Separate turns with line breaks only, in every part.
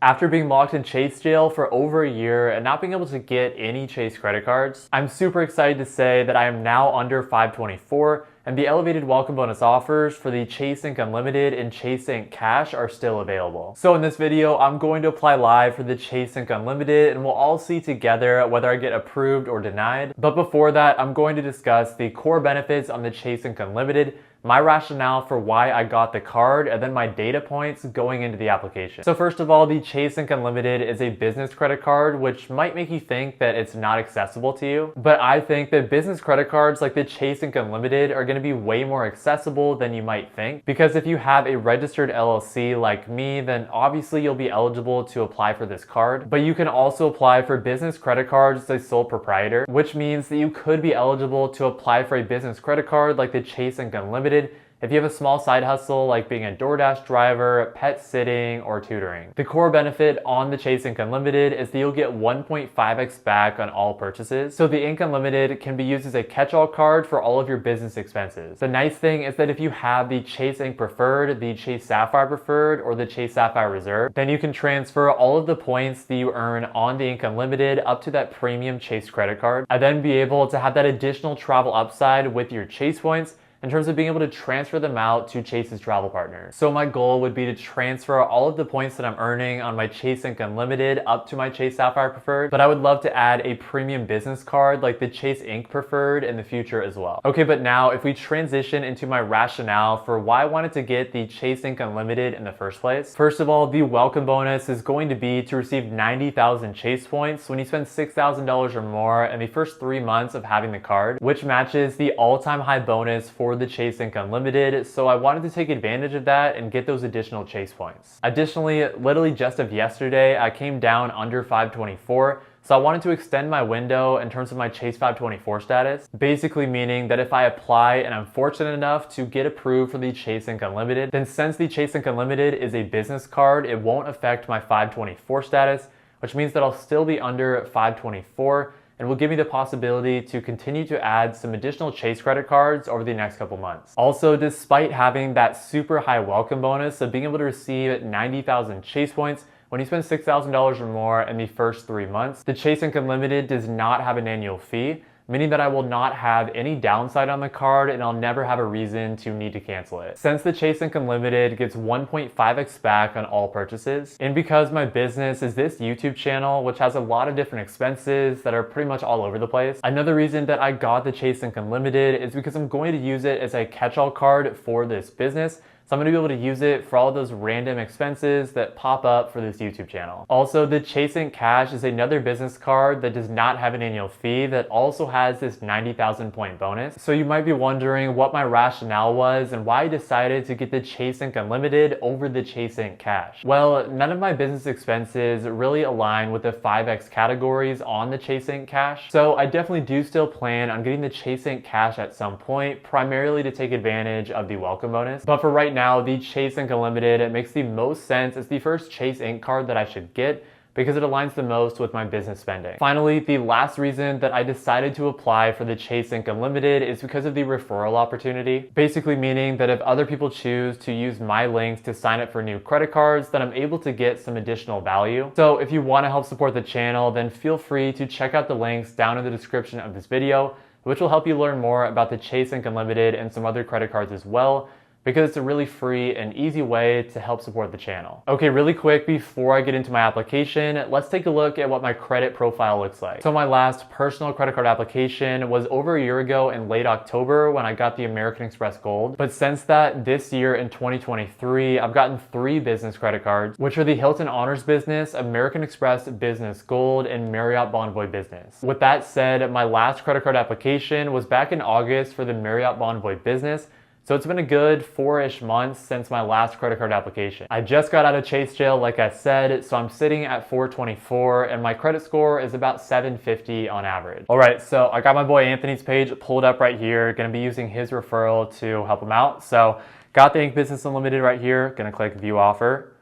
After being locked in Chase jail for over a year and not being able to get any Chase credit cards, I'm super excited to say that I am now under 524 and the elevated welcome bonus offers for the Chase Ink Unlimited and Chase Ink Cash are still available. So in this video, I'm going to apply live for the Chase Ink Unlimited and we'll all see together whether I get approved or denied. But before that, I'm going to discuss the core benefits on the Chase Ink Unlimited, my rationale for why I got the card, and then my data points going into the application. So first of all, the Chase Ink Unlimited is a business credit card, which might make you think that it's not accessible to you. But I think that business credit cards like the Chase Ink Unlimited are gonna be way more accessible than you might think. Because if you have a registered LLC like me, then obviously you'll be eligible to apply for this card. But you can also apply for business credit cards as a sole proprietor, which means that you could be eligible to apply for a business credit card like the Chase Ink Unlimited if you have a small side hustle like being a DoorDash driver, pet sitting, or tutoring. The core benefit on the Chase Ink Unlimited is that you'll get 1.5x back on all purchases. So the Ink Unlimited can be used as a catch-all card for all of your business expenses. The nice thing is that if you have the Chase Ink Preferred, the Chase Sapphire Preferred, or the Chase Sapphire Reserve, then you can transfer all of the points that you earn on the Ink Unlimited up to that premium Chase credit card, and then be able to have that additional travel upside with your Chase points in terms of being able to transfer them out to Chase's travel partners. So my goal would be to transfer all of the points that I'm earning on my Chase Ink Unlimited up to my Chase Sapphire Preferred, but I would love to add a premium business card like the Chase Ink Preferred in the future as well. Okay, but now if we transition into my rationale for why I wanted to get the Chase Ink Unlimited in the first place. First of all, the welcome bonus is going to be to receive 90,000 Chase points when you spend $6,000 or more in the first 3 months of having the card, which matches the all-time high bonus for the Chase Ink Unlimited, so I wanted to take advantage of that and get those additional Chase points. Additionally, literally just of yesterday, I came down under 524, so I wanted to extend my window in terms of my Chase 524 status, basically meaning that if I apply and I'm fortunate enough to get approved for the Chase Ink Unlimited, then since the Chase Ink Unlimited is a business card, it won't affect my 524 status, which means that I'll still be under 524, and will give me the possibility to continue to add some additional Chase credit cards over the next couple months. Also, despite having that super high welcome bonus of being able to receive 90,000 Chase points when you spend $6,000 or more in the first 3 months, the Chase Ink Unlimited does not have an annual fee, meaning that I will not have any downside on the card and I'll never have a reason to need to cancel it. Since the Chase Ink Unlimited gets 1.5x back on all purchases, and because my business is this YouTube channel, which has a lot of different expenses that are pretty much all over the place, another reason that I got the Chase Ink Unlimited is because I'm going to use it as a catch-all card for this business. So I'm gonna be able to use it for all those random expenses that pop up for this YouTube channel. Also, the Chase Ink Cash is another business card that does not have an annual fee that also has this 90,000 point bonus. So you might be wondering what my rationale was and why I decided to get the Chase Ink Unlimited over the Chase Ink Cash. Well, none of my business expenses really align with the 5x categories on the Chase Ink Cash. So I definitely do still plan on getting the Chase Ink Cash at some point, primarily to take advantage of the welcome bonus. But for right now, the Chase Ink Unlimited, it makes the most sense. It's the first Chase Ink card that I should get because it aligns the most with my business spending. Finally, the last reason that I decided to apply for the Chase Ink Unlimited is because of the referral opportunity. Basically meaning that if other people choose to use my links to sign up for new credit cards, then I'm able to get some additional value. So if you want to help support the channel, then feel free to check out the links down in the description of this video, which will help you learn more about the Chase Ink Unlimited and some other credit cards as well, because it's a really free and easy way to help support the channel. Okay, really quick before I get into my application, let's take a look at what my credit profile looks like. So my last personal credit card application was over a year ago in late October when I got the American Express Gold. But since that, this year in 2023, I've gotten 3 business credit cards, which are the Hilton Honors Business, American Express Business Gold, and Marriott Bonvoy Business. With that said, my last credit card application was back in August for the Marriott Bonvoy Business, so it's been a good 4-ish months since my last credit card application. I just got out of Chase jail, like I said, so I'm sitting at 424 and my credit score is about 750 on average. All right, so I got my boy Anthony's page pulled up right here. Gonna be using his referral to help him out. So got the Ink Business Unlimited right here. Gonna click view offer.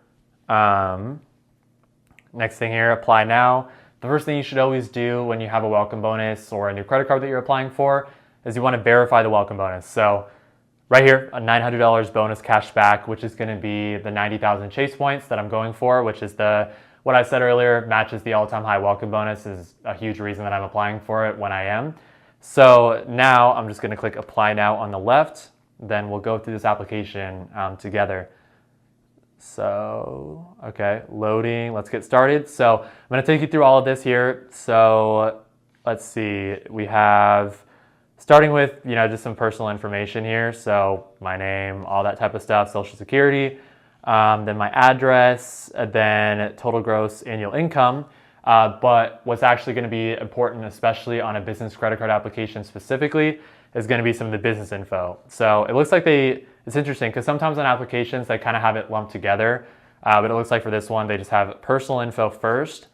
Next thing here, apply now. The first thing you should always do when you have a welcome bonus or a new credit card that you're applying for is you wanna verify the welcome bonus. So right here, a $900 bonus cash back, which is going to be the 90,000 Chase points that I'm going for, which is the what I said earlier matches the all-time high welcome bonus is a huge reason that I'm applying for it when I am. So now I'm just gonna click apply now on the left, then we'll go through this application together. So, okay, loading, let's get started. So I'm gonna take you through all of this here. So let's see, we have, starting with, just some personal information here. So my name, all that type of stuff, social security, then my address, then total gross annual income. But what's actually going to be important, especially on a business credit card application specifically, is going to be some of the business info. So it looks like it's interesting because sometimes on applications they kind of have it lumped together, but it looks like for this one they just have personal info first,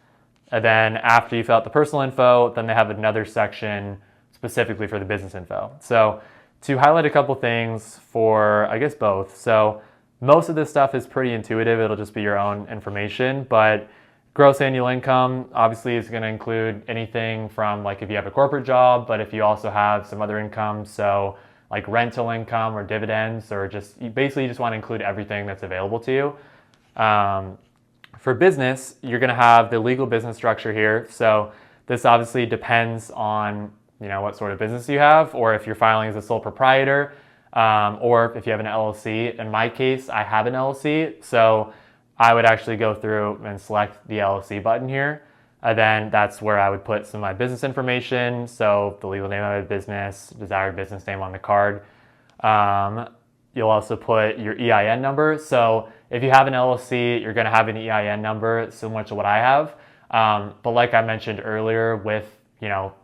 and then after you fill out the personal info, then they have another section specifically for the business info. So to highlight a couple things for, I guess, both. So most of this stuff is pretty intuitive. It'll just be your own information, but gross annual income obviously is going to include anything from like if you have a corporate job, but if you also have some other income, so like rental income or dividends, or you basically just want to include everything that's available to you. For business, you're going to have the legal business structure here. So this obviously depends on what sort of business you have, or if you're filing as a sole proprietor, or if you have an LLC. In my case, I have an LLC, so I would actually go through and select the LLC button here. And then that's where I would put some of my business information, so the legal name of my business, desired business name on the card. You'll also put your EIN number. So if you have an LLC, you're going to have an EIN number similar to what I have. But like I mentioned earlier, with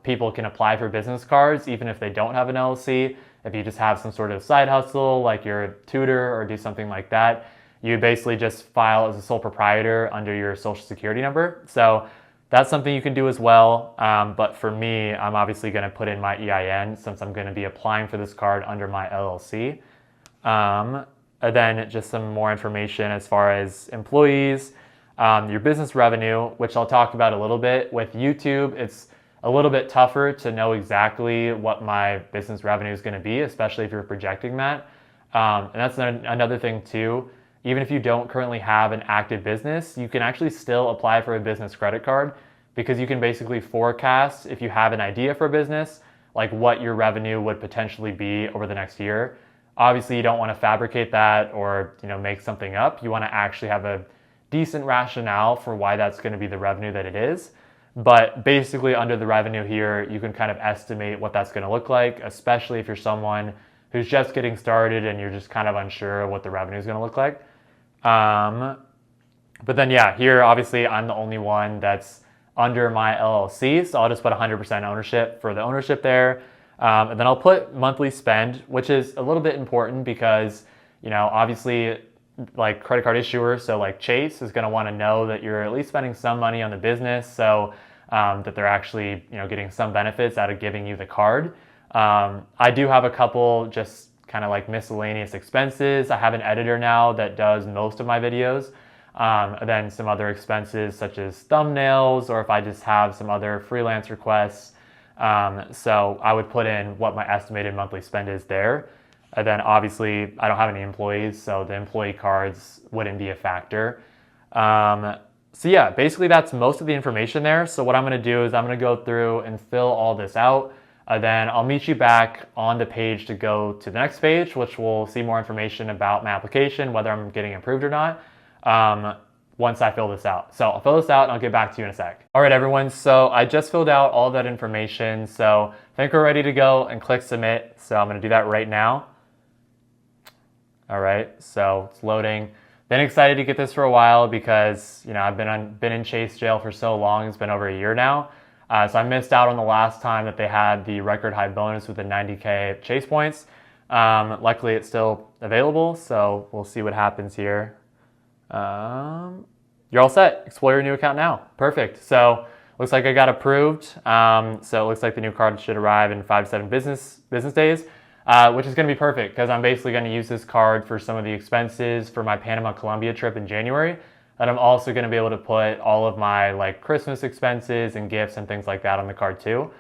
people can apply for business cards even if they don't have an LLC. If you just have some sort of side hustle, like you're a tutor or do something like that, you basically just file as a sole proprietor under your social security number. So that's something you can do as well. But for me, I'm obviously going to put in my EIN since I'm going to be applying for this card under my LLC. And then just some more information as far as employees, your business revenue, which I'll talk about a little bit. With YouTube, it's a little bit tougher to know exactly what my business revenue is going to be, especially if you're projecting that. And that's another thing too. Even if you don't currently have an active business, you can actually still apply for a business credit card because you can basically forecast, if you have an idea for a business, like what your revenue would potentially be over the next year. Obviously, you don't want to fabricate that or make something up. You want to actually have a decent rationale for why that's going to be the revenue that it is. But basically under the revenue here, you can kind of estimate what that's going to look like, especially if you're someone who's just getting started and you're just kind of unsure what the revenue is going to look like. But then here obviously I'm the only one that's under my LLC, so I'll just put 100% ownership for the ownership there. And then I'll put monthly spend, which is a little bit important because, obviously like credit card issuers, so like Chase is going to want to know that you're at least spending some money on the business, so that they're actually getting some benefits out of giving you the card. I do have a couple just kind of like miscellaneous expenses. I have an editor now that does most of my videos. And then some other expenses such as thumbnails, or if I just have some other freelance requests. So I would put in what my estimated monthly spend is there. And then obviously I don't have any employees, so the employee cards wouldn't be a factor. So basically that's most of the information there. So what I'm going to do is I'm going to go through and fill all this out. Then I'll meet you back on the page to go to the next page, which will see more information about my application, whether I'm getting approved or not, once I fill this out. So I'll fill this out and I'll get back to you in a sec. All right, everyone. So I just filled out all that information. So I think we're ready to go and click submit. So I'm going to do that right now. All right, so it's loading. Been excited to get this for a while because I've been in Chase jail for so long. It's been over a year now. So I missed out on the last time that they had the record high bonus with the 90K Chase points. Luckily, it's still available, so we'll see what happens here. You're all set. Explore your new account now. Perfect. So looks like I got approved. So it looks like the new card should arrive in 5 to 7 business days. Which is going to be perfect because I'm basically going to use this card for some of the expenses for my Panama Colombia trip in January. And I'm also going to be able to put all of my like Christmas expenses and gifts and things like that on the card too.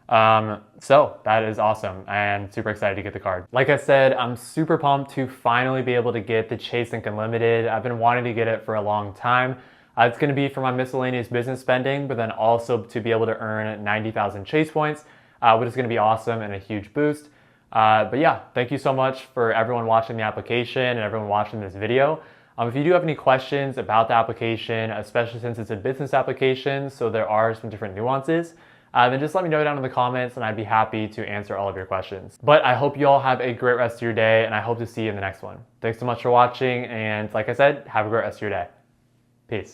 So that is awesome and super excited to get the card. Like I said, I'm super pumped to finally be able to get the Chase Ink Unlimited. I've been wanting to get it for a long time. It's going to be for my miscellaneous business spending, but then also to be able to earn 90,000 Chase points, which is going to be awesome and a huge boost. But yeah, thank you so much for everyone watching the application and everyone watching this video. If you do have any questions about the application, especially since it's a business application, so there are some different nuances, then just let me know down in the comments and I'd be happy to answer all of your questions. But I hope you all have a great rest of your day and I hope to see you in the next one. Thanks so much for watching, and like I said, have a great rest of your day. Peace.